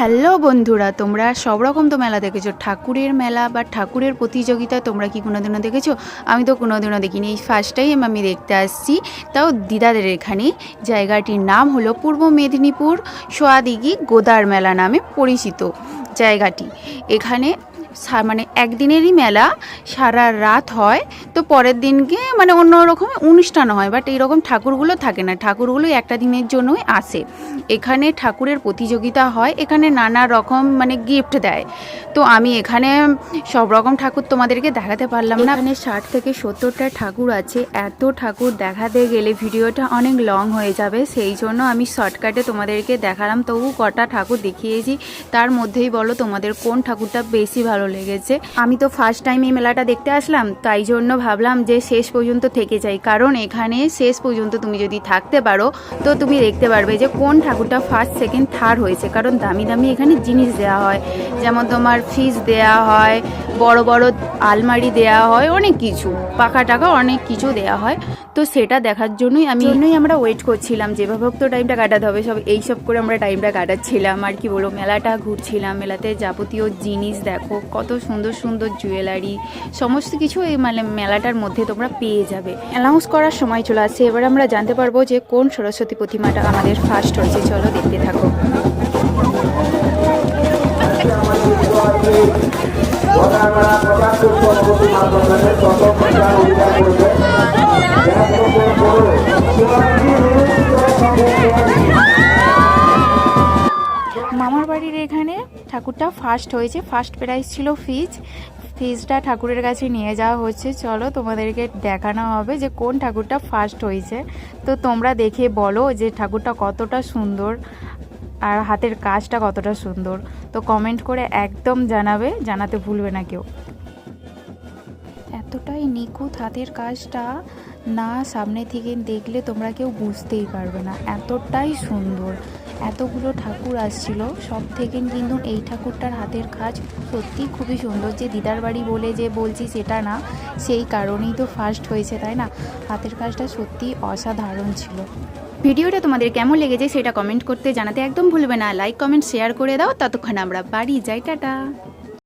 Hello বন্ধুরা, তোমরা সব রকম তো মেলা দেখেছো। ঠাকুরের মেলা বা ঠাকুরের প্রতিযোগিতা তোমরা কি কোনোদিনও দেখেছো? আমি তো কোনোদিনও দেখিনি, এই ফার্স্ট টাইম আমি দেখতে আসছি, তাও দিদাদের এখানে। জায়গাটির নাম হলো পূর্ব মেদিনীপুর সোয়াদিঘি গোদার মেলা নামে পরিচিত জায়গাটি। এখানে মানে একদিনেরই মেলা, সারা রাত হয়। তো পরের দিনকে মানে অন্য রকম অনুষ্ঠান হয়, বাট এইরকম ঠাকুরগুলো থাকে না, ঠাকুরগুলো একটা দিনের জন্যই আসে। এখানে ঠাকুরের প্রতিযোগিতা হয়, এখানে নানা রকম মানে গিফট দেয়। তো আমি এখানে সব রকম ঠাকুর তোমাদেরকে দেখাতে পারলাম না। এখানে 60 থেকে 70টা ঠাকুর আছে। এত ঠাকুর দেখাতে গেলে ভিডিওটা অনেক লং হয়ে যাবে, সেই জন্য আমি শর্টকাটে তোমাদেরকে দেখালাম। তবু কটা ঠাকুর দেখিয়েছি, তার মধ্যেই বলো তোমাদের কোন ঠাকুরটা বেশি ভালো লেগেছে। আমি তো ফার্স্ট টাইম এই মেলাটা দেখতে আসলাম, তাই জন্য ভাবলাম যে শেষ পর্যন্ত থেকে যাই, কারণ এখানে শেষ পর্যন্ত তুমি যদি থাকতে পারো তো তুমি দেখতে পারবে যে কোন ঠাকুরটা ফার্স্ট সেকেন্ড থার্ড হয়েছে। কারণ দামি দামি এখানে জিনিস দেওয়া হয়, যেমন তোমার ফ্রিজ দেওয়া হয়, বড় বড় আলমারি দেওয়া হয়, অনেক কিছু পাকা টাকা অনেক কিছু দেওয়া হয়। তো সেটা দেখার জন্যই আমরা ওয়েট করছিলাম, যেভাবে হোক তো টাইমটা কাটাতে হবে। সব এইসব করে আমরা টাইমটা কাটাচ্ছিলাম আর কি বলবো, মেলাটা ঘুরছিলাম। মেলাতে যাবতীয় জিনিস দেখো, কত সুন্দর সুন্দর জুয়েলারি, সমস্ত কিছু এই মানে মেলাটার মধ্যে তোমরা পেয়ে যাবে। অ্যানাউন্স করার সময় চলে আসছে, এবার আমরা জানতে পারবো যে কোন সরস্বতী প্রতিমাটা আমাদের ফার্স্ট হয়েছে। চলো দেখতে থাকো। মামার বাড়ির এখানে ঠাকুরটা ফার্স্ট হয়েছে, ফার্স্ট প্রাইজ ছিল ফ্রিজটা ঠাকুরের কাছে নিয়ে যাওয়া হচ্ছে। চলো তোমাদেরকে দেখানো হবে যে কোন ঠাকুরটা ফার্স্ট হয়েছে। তো তোমরা দেখে বলো যে ঠাকুরটা কতটা সুন্দর আর হাতের কাজটা কতটা সুন্দর। তো কমেন্ট করে একদম জানাতে ভুলবে না কেউ। এতটাই নিখুঁত হাতের কাজটা, না সামনে থেকে দেখলে তোমরা কেউ বুঝতেই পারবে না, এতটাই সুন্দর। এতগুলো ঠাকুর আসছিল, সব থেকে কিন্তু এই ঠাকুরটার হাতের কাজ সত্যি খুবই সুন্দর। যে দিদার বাড়ি বলে যে বলছি সেটা না, সেই কারণেই তো ফার্স্ট হয়েছে, তাই না? হাতের কাজটা সত্যি অসাধারণ ছিল। ভিডিওটা তোমাদের কেমন লেগেছে সেটা কমেন্ট করতে জানাতে একদম ভুলবে না। লাইক কমেন্ট শেয়ার করে দাও। ততক্ষণ আমরা বাড়ি যাই, টাটা।